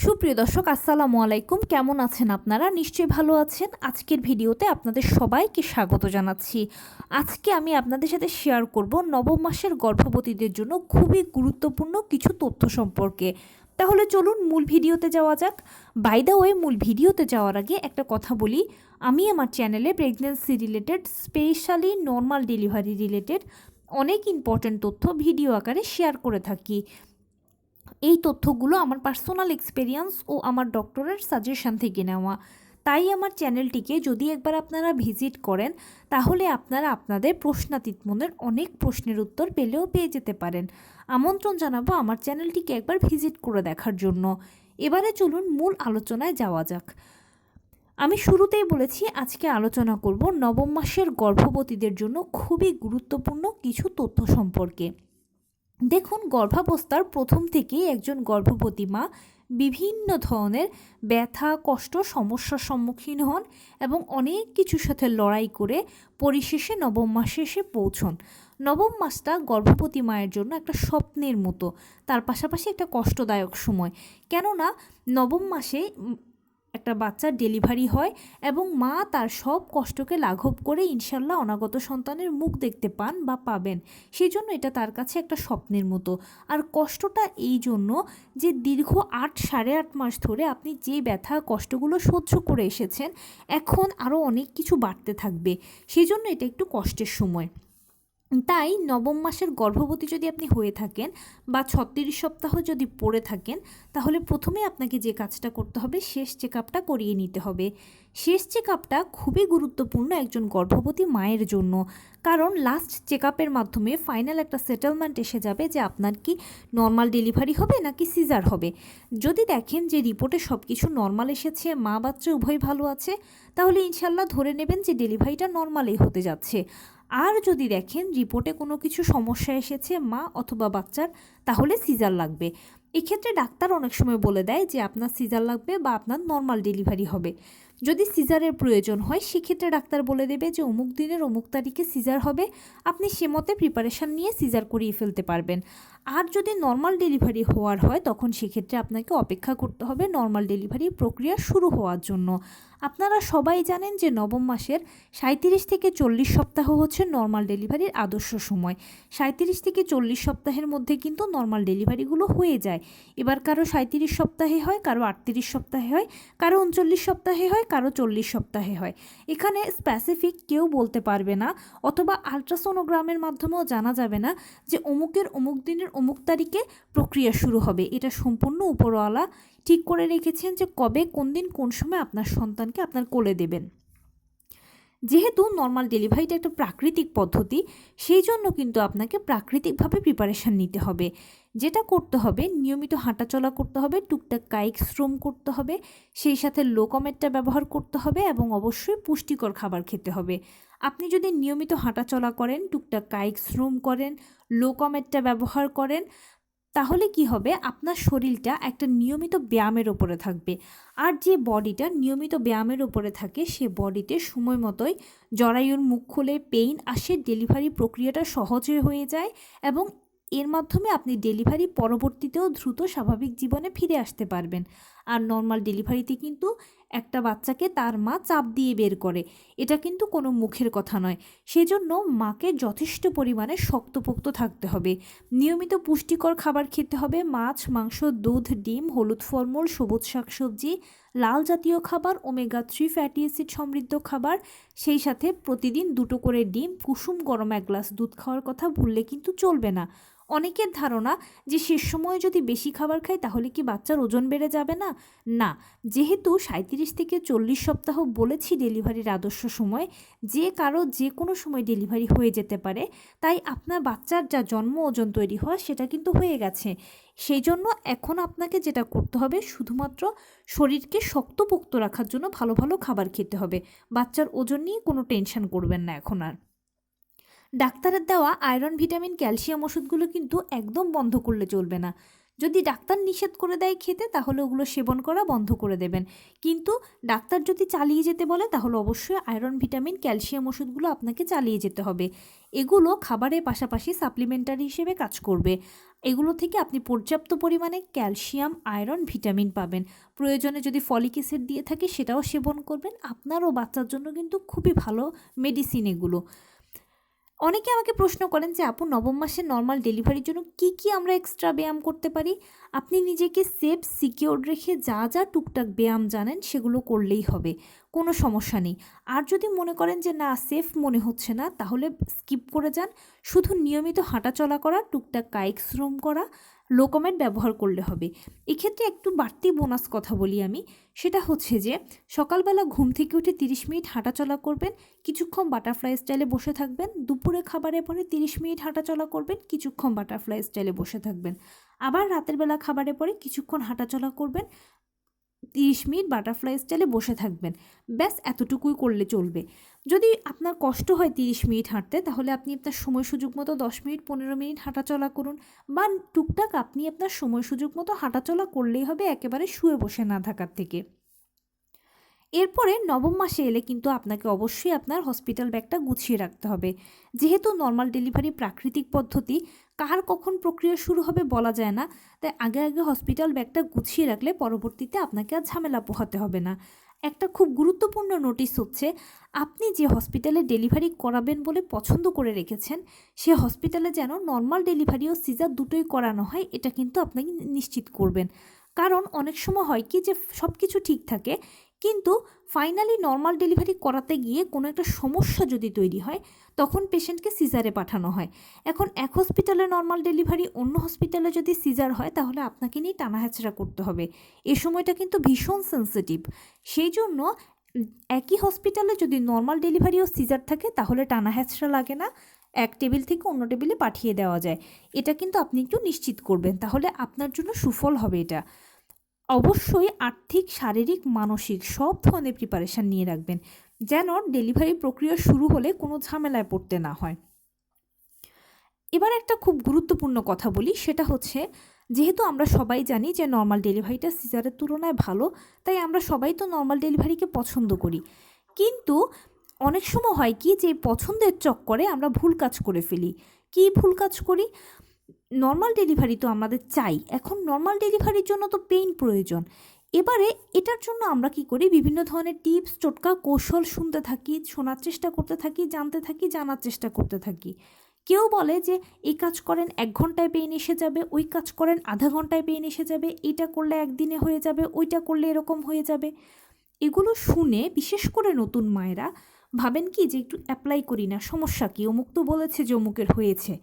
সুপ্রিয় দর্শক, আসসালামু আলাইকুম। কেমন আছেন আপনারা? নিশ্চয়ই ভালো আছেন। আজকের ভিডিওতে আপনাদের সবাইকে স্বাগত জানাচ্ছি। আজকে আমি আপনাদের সাথে শেয়ার করব নবম মাসের গর্ভবতীদের জন্য খুবই গুরুত্বপূর্ণ কিছু তথ্য সম্পর্কে। তাহলে চলুন মূল ভিডিওতে যাওয়া যাক। বাই দ্য ওয়ে, মূল ভিডিওতে যাওয়ার আগে একটা কথা বলি, আমি আমার চ্যানেলে pregnancy related, specially normal delivery related অনেক ইম্পর্ট্যান্ট তথ্য ভিডিও আকারে শেয়ার করে থাকি। এই তথ্যগুলো আমার পার্সোনাল এক্সপেরিয়েন্স ও আমার ডক্টরের সাজেশন থেকে নেওয়া। তাই আমার চ্যানেলটিকে যদি একবার আপনারা ভিজিট করেন, তাহলে আপনারা আপনাদের প্রশ্নাতীত মনের অনেক প্রশ্নের উত্তর পেয়ে যেতে পারেন। আমন্ত্রণ জানাবো আমার চ্যানেলটিকে একবার ভিজিট করে দেখার জন্য। এবারে চলুন মূল আলোচনায় যাওয়া যাক। আমি শুরুতেই বলেছি আজকে আলোচনা করব নবম মাসের গর্ভবতীদের জন্য খুবই গুরুত্বপূর্ণ কিছু তথ্য সম্পর্কে। দেখুন, গর্ভাবস্থার প্রথম থেকেই একজন গর্ভবতী মা বিভিন্ন ধরনের ব্যথা, কষ্ট, সমস্যার সম্মুখীন হন এবং অনেক কিছুর সাথে লড়াই করে পরিশেষে নবম মাসে এসে পৌঁছন। নবম মাসটা গর্ভবতী মায়ের জন্য একটা স্বপ্নের মতো, তার পাশাপাশি একটা কষ্টদায়ক সময়। কেননা নবম মাসে একটা বাচ্চার ডেলিভারি হয় এবং মা তার সব কষ্টকে লাঘব করে ইনশাল্লাহ অনাগত সন্তানের মুখ দেখতে পান বা পাবেন। সেই জন্য এটা তার কাছে একটা স্বপ্নের মতো। আর কষ্টটা এই জন্য যে দীর্ঘ 8 সাড়ে 8 মাস ধরে আপনি যে ব্যথা কষ্টগুলো সহ্য করে এসেছেন, এখন আরও অনেক কিছু বাড়তে থাকবে। সেই জন্য এটা একটু কষ্টের সময়। তাই নবম মাসের গর্ভবতী যদি আপনি হয়ে থাকেন বা 36 সপ্তাহ যদি পড়ে থাকেন, তাহলে প্রথমে আপনাকে যে কাজটা করতে হবে, শেষ চেকআপটা করিয়ে নিতে হবে। শেষ চেকআপটা খুবই গুরুত্বপূর্ণ একজন গর্ভবতী মায়ের জন্য, কারণ লাস্ট চেকআপের মাধ্যমে ফাইনাল একটা সেটেলমেন্ট এসে যাবে যে আপনার কি নর্মাল ডেলিভারি হবে নাকি সিজার হবে। যদি দেখেন যে রিপোর্টে সব কিছু নর্মাল এসেছে, মা বাচ্চা উভয় ভালো আছে, তাহলে ইনশাল্লাহ ধরে নেবেন যে ডেলিভারিটা নর্মালেই হতে যাচ্ছে। আর যদি দেখেন রিপোর্টে কোনো কিছু সমস্যা এসেছে মা অথবা বাচ্চার, তাহলে সিজার লাগবে। এক্ষেত্রে ডাক্তার অনেক সময় বলে দেয় যে আপনার সিজার লাগবে বা আপনার নর্মাল ডেলিভারি হবে। যদি সিজারের প্রয়োজন হয়, সেক্ষেত্রে ডাক্তার বলে দেবে যে অমুক দিনের অমুক তারিখে সিজার হবে, আপনি সে মতে প্রিপারেশান নিয়ে সিজার করিয়ে ফেলতে পারবেন। আর যদি নর্মাল ডেলিভারি হওয়ার হয়, তখন সেক্ষেত্রে আপনাকে অপেক্ষা করতে হবে নর্মাল ডেলিভারি প্রক্রিয়া শুরু হওয়ার জন্য। আপনারা সবাই জানেন যে নবম মাসের 37 থেকে 40 সপ্তাহ হচ্ছে নর্মাল ডেলিভারির আদর্শ সময়। 37 থেকে 40 সপ্তাহের মধ্যে কিন্তু নর্মাল ডেলিভারিগুলো হয়ে যায়। এবার কারো 37 সপ্তাহে হয়, কারো 38 সপ্তাহে হয়, কারো 39 সপ্তাহে হয়, কারো 40 সপ্তাহে হয়। এখানে স্পেসিফিক কেউ বলতে পারবে না, অথবা আলট্রাসোনোগ্রামের মাধ্যমেও জানা যাবে না যে অমুকের অমুক দিনের অমুক তারিখে প্রক্রিয়া শুরু হবে। এটা সম্পূর্ণ উপরওয়ালা ঠিক করে রেখেছেন যে কবে, কোন দিন, কোন সময় আপনার সন্তানকে আপনার কোলে দেবেন। যেহেতু নর্মাল ডেলিভারিটা একটা প্রাকৃতিক পদ্ধতি, সেই জন্য কিন্তু আপনাকে প্রাকৃতিকভাবে প্রিপারেশান নিতে হবে। যেটা করতে হবে, নিয়মিত হাঁটাচলা করতে হবে, টুকটাক কায়িক শ্রম করতে হবে, সেই সাথে লো কমেটটা ব্যবহার করতে হবে এবং অবশ্যই পুষ্টিকর খাবার খেতে হবে। আপনি যদি নিয়মিত হাঁটাচলা করেন, টুকটাক কায়িক শ্রম করেন, লো কমেটটা ব্যবহার করেন, তাহলে কি হবে, আপনার শরীরটা একটা নিয়মিত ব্যায়ামের ওপরে থাকবে। আর যে বডিটা নিয়মিত ব্যায়ামের ওপরে থাকে, সে বডিতে সময় মতোই জরায়ুর মুখ খুলে পেইন আসে, ডেলিভারি প্রক্রিয়াটা সহজে হয়ে যায় এবং এর মাধ্যমে আপনি ডেলিভারি পরবর্তীতেও দ্রুত স্বাভাবিক জীবনে ফিরে আসতে পারবেন। আর নর্মাল ডেলিভারিতে কিন্তু একটা বাচ্চাকে তার মা চাপ দিয়ে বের করে, এটা কিন্তু কোনো মুখের কথা নয়। সেজন্য মাকে যথেষ্ট পরিমাণে শক্তপোক্ত থাকতে হবে, নিয়মিত পুষ্টিকর খাবার খেতে হবে, মাছ, মাংস, দুধ, ডিম, হলুদ ফলমূল, সবুজ শাকসবজি, লাল জাতীয় খাবার, ওমেগা 3 ফ্যাটি অ্যাসিড সমৃদ্ধ খাবার, সেই সাথে প্রতিদিন 2টো করে ডিম, কুসুম গরম 1 গ্লাস দুধ খাওয়ার কথা ভুললে কিন্তু চলবে না। অনেকের ধারণা যে শেষ সময়ে যদি বেশি খাবার খায় তাহলে কি বাচ্চার ওজন বেড়ে যাবে না। না, যেহেতু 37 থেকে 40 সপ্তাহ বলেছি ডেলিভারির আদর্শ সময়, যে কারো যে কোনো সময় ডেলিভারি হয়ে যেতে পারে, তাই আপনার বাচ্চার যা জন্ম ওজন তৈরি হওয়া সেটা কিন্তু হয়ে গেছে। সেই জন্য এখন আপনাকে যেটা করতে হবে, শুধুমাত্র শরীরকে শক্তপোক্ত রাখার জন্য ভালো ভালো খাবার খেতে হবে। বাচ্চার ওজন নিয়ে কোনো টেনশন করবেন না এখন আর। ডাক্তারের দেওয়া আয়রন, ভিটামিন, ক্যালসিয়াম ওষুধগুলো কিন্তু একদম বন্ধ করলে চলবে না। যদি ডাক্তার নিষেধ করে দেয় খেতে তাহলে ওগুলো সেবন করা বন্ধ করে দেবেন, কিন্তু ডাক্তার যদি চালিয়ে যেতে বলে তাহলে অবশ্যই আয়রন, ভিটামিন, ক্যালসিয়াম ওষুধগুলো আপনাকে চালিয়ে যেতে হবে। এগুলো খাবারের পাশাপাশি সাপ্লিমেন্টারি হিসেবে কাজ করবে। এগুলো থেকে আপনি পর্যাপ্ত পরিমাণে ক্যালসিয়াম, আয়রন, ভিটামিন পাবেন। প্রয়োজনে যদি ফলিক অ্যাসিড দিয়ে থাকে সেটাও সেবন করবেন। আপনার ও বাচ্চার জন্য কিন্তু খুবই ভালো মেডিসিন এগুলো। অনেকে আমাকে প্রশ্ন করেন যে আপু, নবম মাসে নর্মাল ডেলিভারির জন্য কি আমরা এক্সট্রা ব্যায়াম করতে পারি? আপনি নিজেকে সেফ, সিকিওর রেখে যা টুকটাক ব্যায়াম জানেন সেগুলো করলেই হবে, কোনো সমস্যা নেই। আর যদি মনে করেন যে না, সেফ মনে হচ্ছে না, তাহলে স্কিপ করে যান। শুধু নিয়মিত হাঁটাচলা করা, টুকটাক কায়িক শ্রম করা, লোকোমেট ব্যবহার করলে হবে। এক্ষেত্রে একটু বাড়তি বোনাস কথা বলি আমি, সেটা হচ্ছে যে সকালবেলা ঘুম থেকে উঠে 30 মিনিট হাঁটাচলা করবেন, কিছুক্ষণ বাটারফ্লাই স্টাইলে বসে থাকবেন। দুপুরে খাবারের পরে 30 মিনিট হাঁটাচলা করবেন, কিছুক্ষণ বাটারফ্লাই স্টাইলে বসে থাকবেন। আবার রাতের বেলা খাবারের পরে কিছুক্ষণ হাঁটাচলা করবেন, 30 মিনিট বাটারফ্লাই স্টাইলে বসে থাকবেন। ব্যাস এতটুকুই করলে চলবে। যদি আপনার কষ্ট হয় 30 মিনিট হাঁটতে, তাহলে আপনি আপনার সময় সুযোগ মতো 10 মিনিট, 15 মিনিট হাঁটাচলা করুন, বা টুকটাক আপনি আপনার সময় সুযোগ মতো হাঁটাচলা করলেই হবে, একেবারে শুয়ে বসে না থাকার থেকে। এরপরে নবম মাসে এলে কিন্তু আপনাকে অবশ্যই আপনার হসপিটাল ব্যাগটা গুছিয়ে রাখতে হবে। যেহেতু নর্মাল ডেলিভারি প্রাকৃতিক পদ্ধতি, কার কখন প্রক্রিয়া শুরু হবে বলা যায় না, তাই আগে হসপিটাল ব্যাগটা গুছিয়ে রাখলে পরবর্তীতে আপনাকে আর ঝামেলা পোহাতে হবে না। একটা খুব গুরুত্বপূর্ণ নোটিশ হচ্ছে, আপনি যে হসপিটালে ডেলিভারি করাবেন বলে পছন্দ করে রেখেছেন, সে হসপিটালে যেন নর্মাল ডেলিভারি ও সিজার দুটোই করানো হয়, এটা কিন্তু আপনাকে নিশ্চিত করবেন। কারণ অনেক সময় হয় কি যে সব কিছু ঠিক থাকে, কিন্তু ফাইনালি নর্মাল ডেলিভারি করাতে গিয়ে কোনো একটা সমস্যা যদি তৈরি হয়, তখন পেশেন্টকে সিজারে পাঠানো হয়। এখন এক হসপিটালে নর্মাল ডেলিভারি, অন্য হসপিটালে যদি সিজার হয়, তাহলে আপনাকে নিয়ে টানাহেঁচড়া করতে হবে। এই সময়টা কিন্তু ভীষণ সেন্সিটিভ। সেই জন্য একই হসপিটালে যদি নর্মাল ডেলিভারি ও সিজার থাকে, তাহলে টানাহেঁচড়া লাগে না, এক টেবিল থেকে অন্য টেবিলে পাঠিয়ে দেওয়া যায়। এটা কিন্তু আপনি একটু নিশ্চিত করবেন, তাহলে আপনার জন্য সুফল হবে এটা। অবশ্যই আর্থিক, শারীরিক, মানসিক সব ধরনের প্রিপারেশান নিয়ে রাখবেন, যেন ডেলিভারি প্রক্রিয়া শুরু হলে কোনো ঝামেলায় পড়তে না হয়। এবার একটা খুব গুরুত্বপূর্ণ কথা বলি, সেটা হচ্ছে, যেহেতু আমরা সবাই জানি যে নর্মাল ডেলিভারিটা সিজারের তুলনায় ভালো, তাই আমরা সবাই তো নর্মাল ডেলিভারিকে পছন্দ করি। কিন্তু অনেক সময় হয় কি যে পছন্দের চক্করে আমরা ভুল কাজ করে ফেলি। কি ভুল কাজ করি? নর্মাল ডেলিভারি তো আমাদের চাই, এখন নর্মাল ডেলিভারির জন্য তো পেইন প্রয়োজন। এবারে এটার জন্য আমরা কি করি, বিভিন্ন ধরনের টিপস, টোটকা, কৌশল শুনতে থাকি, শোনার চেষ্টা করতে থাকি, জানতে থাকি, জানার চেষ্টা করতে থাকি। কেউ বলে যে এই কাজ করেন 1 ঘন্টায় পেইন এসে যাবে, ওই কাজ করেন আধা ঘন্টায় পেইন এসে যাবে, এটা করলে একদিনে হয়ে যাবে, ওইটা করলে এরকম হয়ে যাবে। এগুলো শুনে বিশেষ করে নতুন মায়েরা ভাবেন কি যে একটু অ্যাপ্লাই করি না, সমস্যা কি, অমুক তো বলেছে যে অমুকের হয়েছে।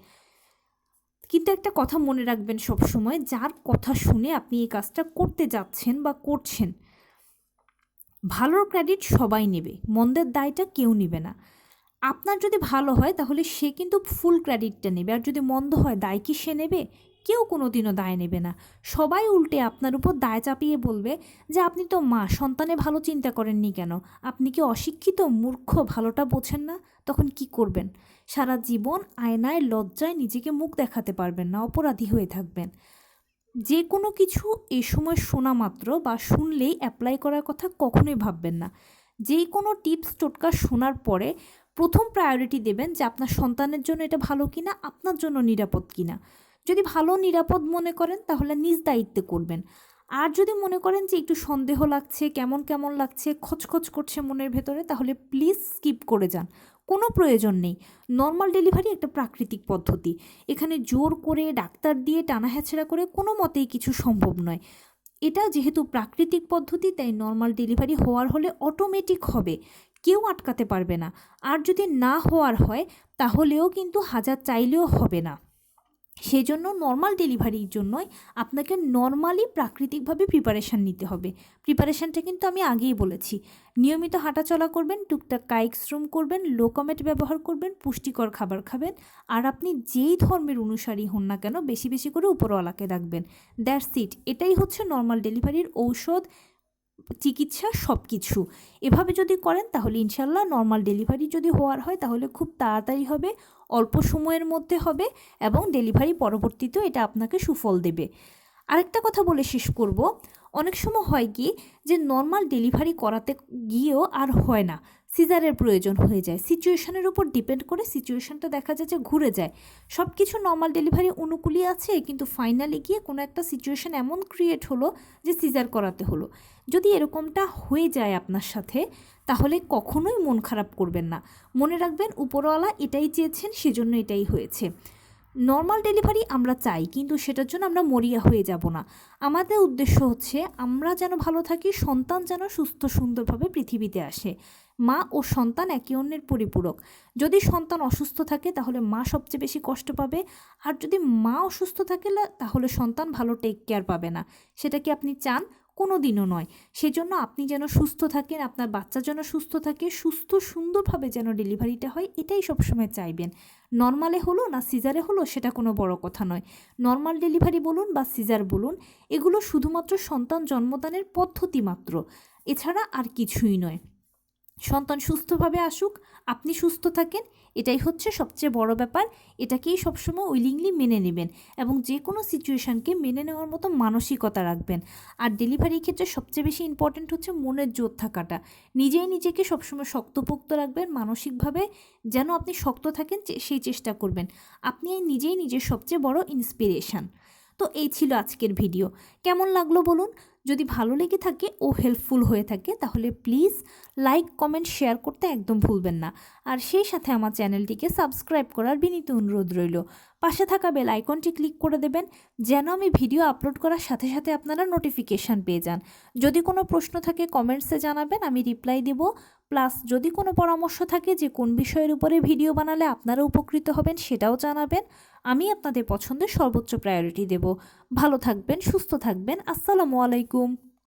কিন্তু একটা কথা মনে রাখবেন সব সময়, যার কথা শুনে আপনি এই কাজটা করতে যাচ্ছেন বা করছেন, ভালোর ক্রেডিট সবাই নেবে, মন্দের দায়টা কেউ নেবে না। আপনার যদি ভালো হয় তাহলে সে কিন্তু ফুল ক্রেডিটটা নেবে, আর যদি মন্দ হয় দায় কি সে নেবে? কেউ কোনো দিনও দায় নেবে না। সবাই উল্টে আপনার উপর দায় চাপিয়ে বলবে যে আপনি তো মা, সন্তানে ভালো চিন্তা করেননি কেন? আপনি কি অশিক্ষিত, মূর্খ, ভালোটা বোঝেন না? তখন কি করবেন? সারা জীবন আয়নায় লজ্জায় নিজেকে মুখ দেখাতে পারবেন না, অপরাধী হয়ে থাকবেন। যে কোনো কিছু এ সময় শোনা মাত্র বা শুনলেই অ্যাপ্লাই করার কথা কখনোই ভাববেন না। যেই কোনো টিপস, টোটকা শোনার পরে প্রথম প্রায়োরিটি দেবেন যে আপনার সন্তানের জন্য এটা ভালো কিনা, আপনার জন্য নিরাপদ কিনা। যদি ভালো, নিরাপদ মনে করেন তাহলে নিজ দায়িত্বে করবেন। আর যদি মনে করেন যে একটু সন্দেহ লাগছে, কেমন লাগছে, খচখচ করছে মনের ভেতরে, তাহলে প্লিজ স্কিপ করে যান, কোনো প্রয়োজন নেই। নর্মাল ডেলিভারি একটা প্রাকৃতিক পদ্ধতি, এখানে জোর করে, ডাক্তার দিয়ে, টানাহেঁচড়া করে কোনো মতেই কিছু সম্ভব নয়। এটা যেহেতু প্রাকৃতিক পদ্ধতি, তাই নর্মাল ডেলিভারি হওয়ার হলে অটোমেটিক হবে, কেউ আটকাতে পারবে না। আর যদি না হওয়ার হয়, তাহলেও কিন্তু হাজার চাইলেও হবে না। সেই জন্য নর্মাল ডেলিভারির জন্যই আপনাকে নর্মালি প্রাকৃতিকভাবে প্রিপারেশান নিতে হবে। প্রিপারেশানটা কিন্তু আমি আগেই বলেছি, নিয়মিত হাঁটাচলা করবেন, টুকটাক কায়িক শ্রম করবেন, লোকোমেট ব্যবহার করবেন, পুষ্টিকর খাবার খাবেন, আর আপনি যেই ধর্মের অনুসারী হন না কেন, বেশি করে উপরওয়ালাকে ডাকবেন। That's it. এটাই হচ্ছে নর্মাল ডেলিভারির ঔষধ, চিকিৎসা, সব কিছু। এভাবে যদি করেন তাহলে ইনশাল্লাহ নর্মাল ডেলিভারি যদি হওয়ার হয় তাহলে খুব তাড়াতাড়ি হবে, অল্প সময়ের মধ্যে হবে, এবং ডেলিভারি পরবর্তীতেও এটা আপনাকে সুফল দেবে। আরেকটা কথা বলে শেষ করব, অনেক সময় হয় কি যে নর্মাল ডেলিভারি করাতে গিয়েও আর হয় না, সিজারের প্রয়োজন হয়ে যায়। সিচুয়েশনের উপর ডিপেন্ড করে সিচুয়েশনটা দেখা যায় যে ঘুরে যায়। সব কিছু নর্মাল ডেলিভারি অনুকূলই আছে, কিন্তু ফাইনালি গিয়ে কোনো একটা সিচুয়েশন এমন ক্রিয়েট হলো যে সিজার করাতে হলো। যদি এরকমটা হয়ে যায় আপনার সাথে, তাহলে কখনোই মন খারাপ করবেন না। মনে রাখবেন উপরওয়ালা এটাই চেয়েছেন, সেজন্য এটাই হয়েছে। নর্মাল ডেলিভারি আমরা চাই, কিন্তু সেটার জন্য আমরা মরিয়া হয়ে যাব না। আমাদের উদ্দেশ্য হচ্ছে আমরা যেন ভালো থাকি, সন্তান যেন সুস্থ সুন্দরভাবে পৃথিবীতে আসে। মা ও সন্তান একে অন্যের পরিপূরক। যদি সন্তান অসুস্থ থাকে তাহলে মা সবচেয়ে বেশি কষ্ট পাবে, আর যদি মা অসুস্থ থাকে তাহলে সন্তান ভালো টেক কেয়ার পাবে না। সেটা কি আপনি চান? কোনো দিনও নয়। সেজন্য আপনি যেন সুস্থ থাকেন, আপনার বাচ্চা যেন সুস্থ থাকে, সুস্থ সুন্দরভাবে যেন ডেলিভারিটা হয়, এটাই সবসময় চাইবেন। নর্মালে হলো না সিজারে হলো সেটা কোনো বড় কথা নয়। নর্মাল ডেলিভারি বলুন বা সিজার বলুন, এগুলো শুধুমাত্র সন্তান জন্মদানের পদ্ধতি মাত্র, এছাড়া আর কিছুই নয়। সন্তান সুস্থভাবে আসুক, আপনি সুস্থ থাকেন, এটাই হচ্ছে সবচেয়ে বড় ব্যাপার। এটাকেই সবসময় উইলিংলি মেনে নেবেন এবং যে কোনো সিচুয়েশানকে মেনে নেওয়ার মতো মানসিকতা রাখবেন। আর ডেলিভারির ক্ষেত্রে সবচেয়ে বেশি ইম্পর্ট্যান্ট হচ্ছে মনের জোর থাকাটা। নিজেই নিজেকে সবসময় শক্তপোক্ত রাখবেন, মানসিকভাবে যেন আপনি শক্ত থাকেন সেই চেষ্টা করবেন। আপনি নিজেই নিজের সবচেয়ে বড় ইন্সপিরেশান। তো এই ছিল আজকের ভিডিও। কেমন লাগলো বলুন? যদি ভালো লেগে থাকে ও হেল্পফুল হয়ে থাকে তাহলে প্লিজ লাইক, কমেন্ট, শেয়ার করতে একদম ভুলবেন না। আর সেই সাথে আমার চ্যানেলটিকে সাবস্ক্রাইব করার বিনীত অনুরোধ রইল। পাশে থাকা বেল আইকনটি ক্লিক করে দেবেন যেন আমি ভিডিও আপলোড করার সাথে সাথে আপনারা নোটিফিকেশান পেয়ে যান। যদি কোনো প্রশ্ন থাকে কমেন্টসে জানাবেন, আমি রিপ্লাই দেব। প্লাস যদি কোনো পরামর্শ থাকে যে কোন বিষয়ের উপরে ভিডিও বানালে আপনারা উপকৃত হবেন, সেটাও জানাবেন। আমি আপনাদের পছন্দের সর্বোচ্চ প্রায়োরিটি দেব। ভালো থাকবেন, সুস্থ থাকবেন। আসসালামু আলাইকুম।